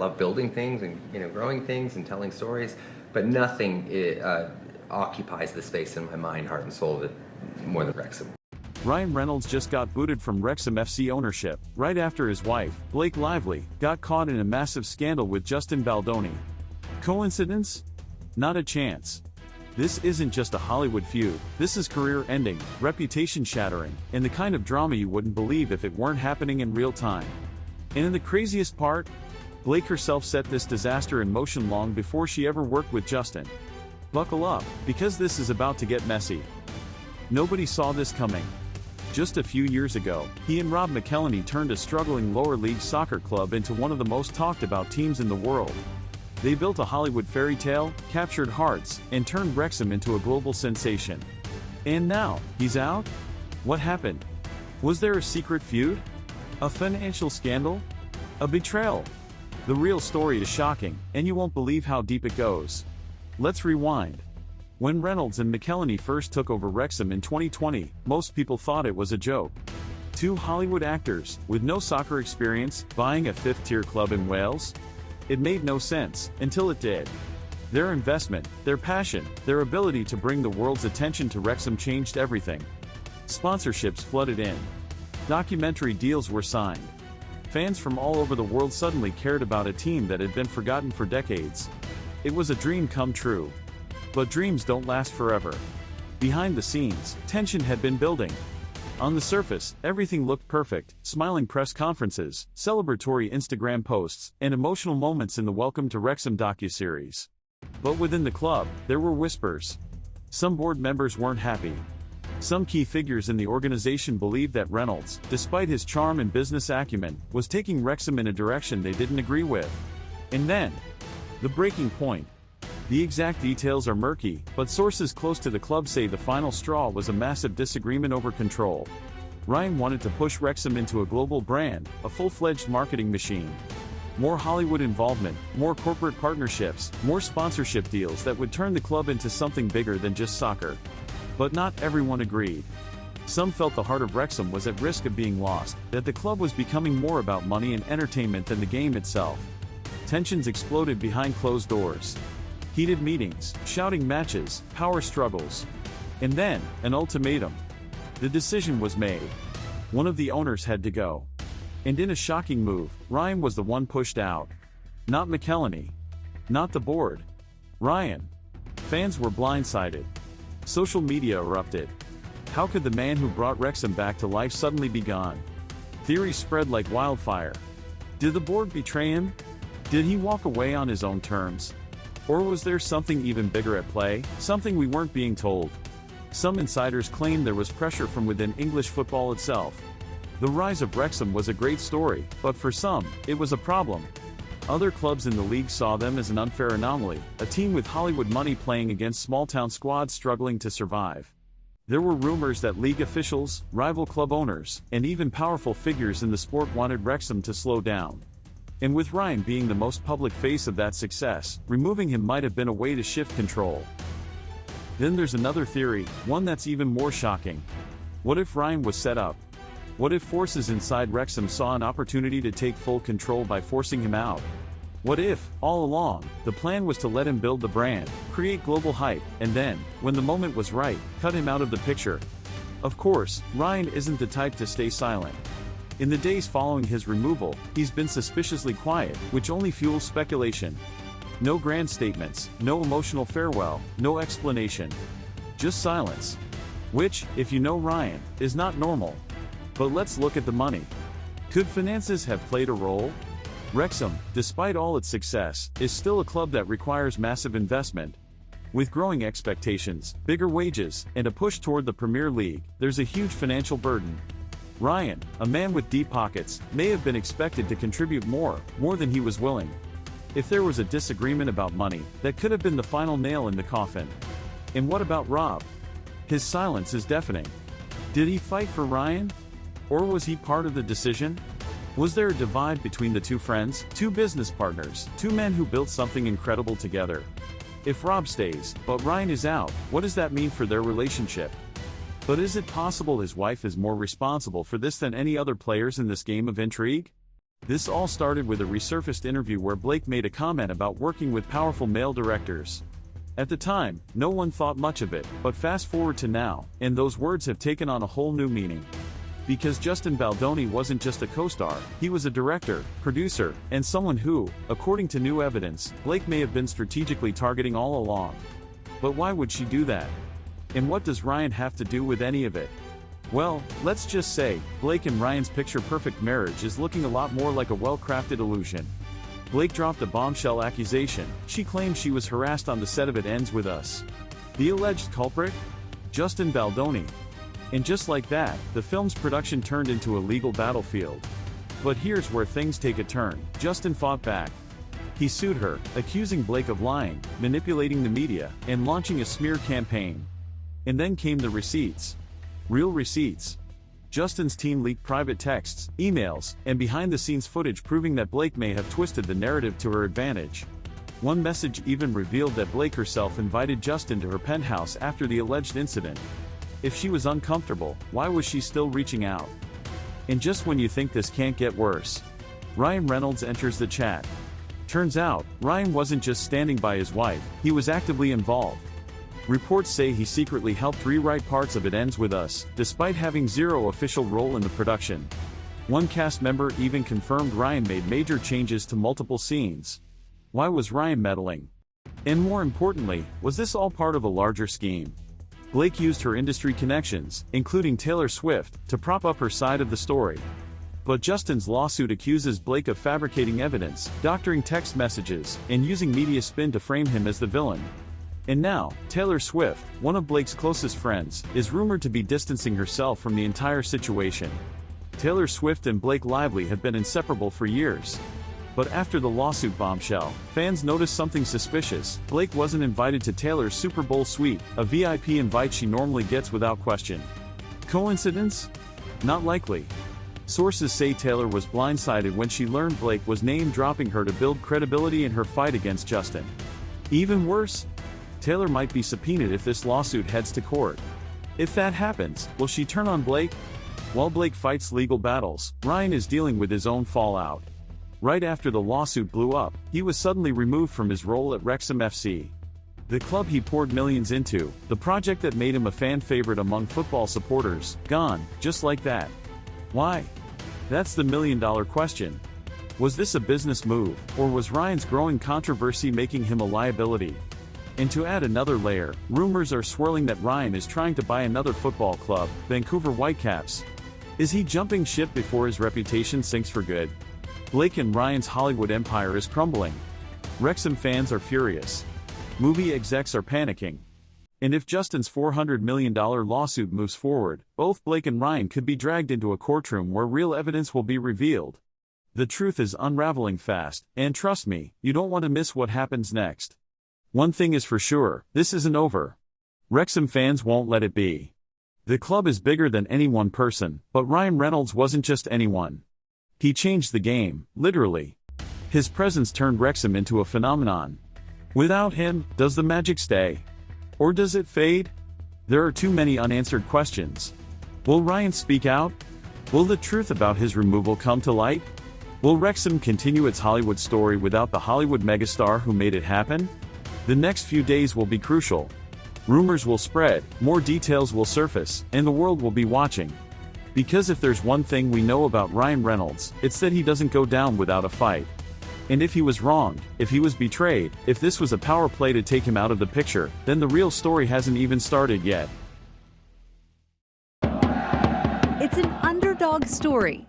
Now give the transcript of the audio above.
love building things and growing things and telling stories, but nothing occupies the space in my mind, heart, and soul more than Wrexham. Ryan Reynolds just got booted from Wrexham FC ownership, right after his wife, Blake Lively, got caught in a massive scandal with Justin Baldoni. Coincidence? Not a chance. This isn't just a Hollywood feud, this is career-ending, reputation-shattering, and the kind of drama you wouldn't believe if it weren't happening in real time. And in the craziest part, Blake herself set this disaster in motion long before she ever worked with Justin. Buckle up, because this is about to get messy. Nobody saw this coming. Just a few years ago, he and Rob McElhenney turned a struggling lower league soccer club into one of the most talked about teams in the world. They built a Hollywood fairy tale, captured hearts, and turned Wrexham into a global sensation. And now, he's out? What happened? Was there a secret feud? A financial scandal? A betrayal? The real story is shocking, and you won't believe how deep it goes. Let's rewind. When Reynolds and McElhenney first took over Wrexham in 2020, most people thought it was a joke. Two Hollywood actors, with no soccer experience, buying a fifth-tier club in Wales? It made no sense, until it did. Their investment, their passion, their ability to bring the world's attention to Wrexham changed everything. Sponsorships flooded in. Documentary deals were signed. Fans from all over the world suddenly cared about a team that had been forgotten for decades. It was a dream come true. But dreams don't last forever. Behind the scenes, tension had been building. On the surface, everything looked perfect: smiling press conferences, celebratory Instagram posts, and emotional moments in the Welcome to Wrexham docuseries. But within the club, there were whispers. Some board members weren't happy. Some key figures in the organization believed that Reynolds, despite his charm and business acumen, was taking Wrexham in a direction they didn't agree with. And then, the breaking point. The exact details are murky, but sources close to the club say the final straw was a massive disagreement over control. Ryan wanted to push Wrexham into a global brand, a full-fledged marketing machine. More Hollywood involvement, more corporate partnerships, more sponsorship deals that would turn the club into something bigger than just soccer. But not everyone agreed. Some felt the heart of Wrexham was at risk of being lost, that the club was becoming more about money and entertainment than the game itself. Tensions exploded behind closed doors. Heated meetings, shouting matches, power struggles. And then, an ultimatum. The decision was made. One of the owners had to go. And in a shocking move, Ryan was the one pushed out. Not McElhenney. Not the board. Ryan. Fans were blindsided. Social media erupted. How could the man who brought Wrexham back to life suddenly be gone? Theories spread like wildfire. Did the board betray him? Did he walk away on his own terms? Or was there something even bigger at play, something we weren't being told? Some insiders claimed there was pressure from within English football itself. The rise of Wrexham was a great story, but for some, it was a problem. Other clubs in the league saw them as an unfair anomaly, a team with Hollywood money playing against small-town squads struggling to survive. There were rumors that league officials, rival club owners, and even powerful figures in the sport wanted Wrexham to slow down. And with Ryan being the most public face of that success, removing him might have been a way to shift control. Then there's another theory, one that's even more shocking. What if Ryan was set up? What if forces inside Wrexham saw an opportunity to take full control by forcing him out? What if, all along, the plan was to let him build the brand, create global hype, and then, when the moment was right, cut him out of the picture? Of course, Ryan isn't the type to stay silent. In the days following his removal, he's been suspiciously quiet, which only fuels speculation. No grand statements, no emotional farewell, no explanation. Just silence. Which, if you know Ryan, is not normal. But let's look at the money. Could finances have played a role? Wrexham, despite all its success, is still a club that requires massive investment. With growing expectations, bigger wages, and a push toward the Premier League, there's a huge financial burden. Ryan, a man with deep pockets, may have been expected to contribute more than he was willing. If there was a disagreement about money, that could have been the final nail in the coffin. And what about Rob? His silence is deafening. Did he fight for Ryan? Or was he part of the decision? Was there a divide between the two friends, two business partners, two men who built something incredible together? If Rob stays, but Ryan is out, what does that mean for their relationship? But is it possible his wife is more responsible for this than any other players in this game of intrigue? This all started with a resurfaced interview where Blake made a comment about working with powerful male directors. At the time, no one thought much of it, but fast forward to now, and those words have taken on a whole new meaning. Because Justin Baldoni wasn't just a co-star, he was a director, producer, and someone who, according to new evidence, Blake may have been strategically targeting all along. But why would she do that? And what does Ryan have to do with any of it? Well, let's just say, Blake and Ryan's picture-perfect marriage is looking a lot more like a well-crafted illusion. Blake dropped a bombshell accusation. She claimed she was harassed on the set of It Ends With Us. The alleged culprit? Justin Baldoni. And just like that, the film's production turned into a legal battlefield. But here's where things take a turn. Justin fought back. He sued her, accusing Blake of lying, manipulating the media, and launching a smear campaign. And then came the receipts. Real receipts. Justin's team leaked private texts, emails, and behind-the-scenes footage proving that Blake may have twisted the narrative to her advantage. One message even revealed that Blake herself invited Justin to her penthouse after the alleged incident. If she was uncomfortable, why was she still reaching out? And just when you think this can't get worse, Ryan Reynolds enters the chat. Turns out, Ryan wasn't just standing by his wife, he was actively involved. Reports say he secretly helped rewrite parts of It Ends With Us, despite having zero official role in the production. One cast member even confirmed Ryan made major changes to multiple scenes. Why was Ryan meddling? And more importantly, was this all part of a larger scheme? Blake used her industry connections, including Taylor Swift, to prop up her side of the story. But Justin's lawsuit accuses Blake of fabricating evidence, doctoring text messages, and using media spin to frame him as the villain. And now, Taylor Swift, one of Blake's closest friends, is rumored to be distancing herself from the entire situation. Taylor Swift and Blake Lively have been inseparable for years. But after the lawsuit bombshell, fans noticed something suspicious. Blake wasn't invited to Taylor's Super Bowl suite, a VIP invite she normally gets without question. Coincidence? Not likely. Sources say Taylor was blindsided when she learned Blake was name-dropping her to build credibility in her fight against Justin. Even worse? Taylor might be subpoenaed if this lawsuit heads to court. If that happens, will she turn on Blake? While Blake fights legal battles, Ryan is dealing with his own fallout. Right after the lawsuit blew up, he was suddenly removed from his role at Wrexham FC. The club he poured millions into, the project that made him a fan favorite among football supporters, gone, just like that. Why? That's the million-dollar question. Was this a business move, or was Ryan's growing controversy making him a liability? And to add another layer, rumors are swirling that Ryan is trying to buy another football club, Vancouver Whitecaps. Is he jumping ship before his reputation sinks for good? Blake and Ryan's Hollywood empire is crumbling. Wrexham fans are furious. Movie execs are panicking. And if Justin's $400 million lawsuit moves forward, both Blake and Ryan could be dragged into a courtroom where real evidence will be revealed. The truth is unraveling fast, and trust me, you don't want to miss what happens next. One thing is for sure, this isn't over. Wrexham fans won't let it be. The club is bigger than any one person, but Ryan Reynolds wasn't just anyone. He changed the game, literally. His presence turned Wrexham into a phenomenon. Without him, does the magic stay? Or does it fade? There are too many unanswered questions. Will Ryan speak out? Will the truth about his removal come to light? Will Wrexham continue its Hollywood story without the Hollywood megastar who made it happen? The next few days will be crucial. Rumors will spread, more details will surface, and the world will be watching. Because if there's one thing we know about Ryan Reynolds, it's that he doesn't go down without a fight. And if he was wronged, if he was betrayed, if this was a power play to take him out of the picture, then the real story hasn't even started yet. It's an underdog story.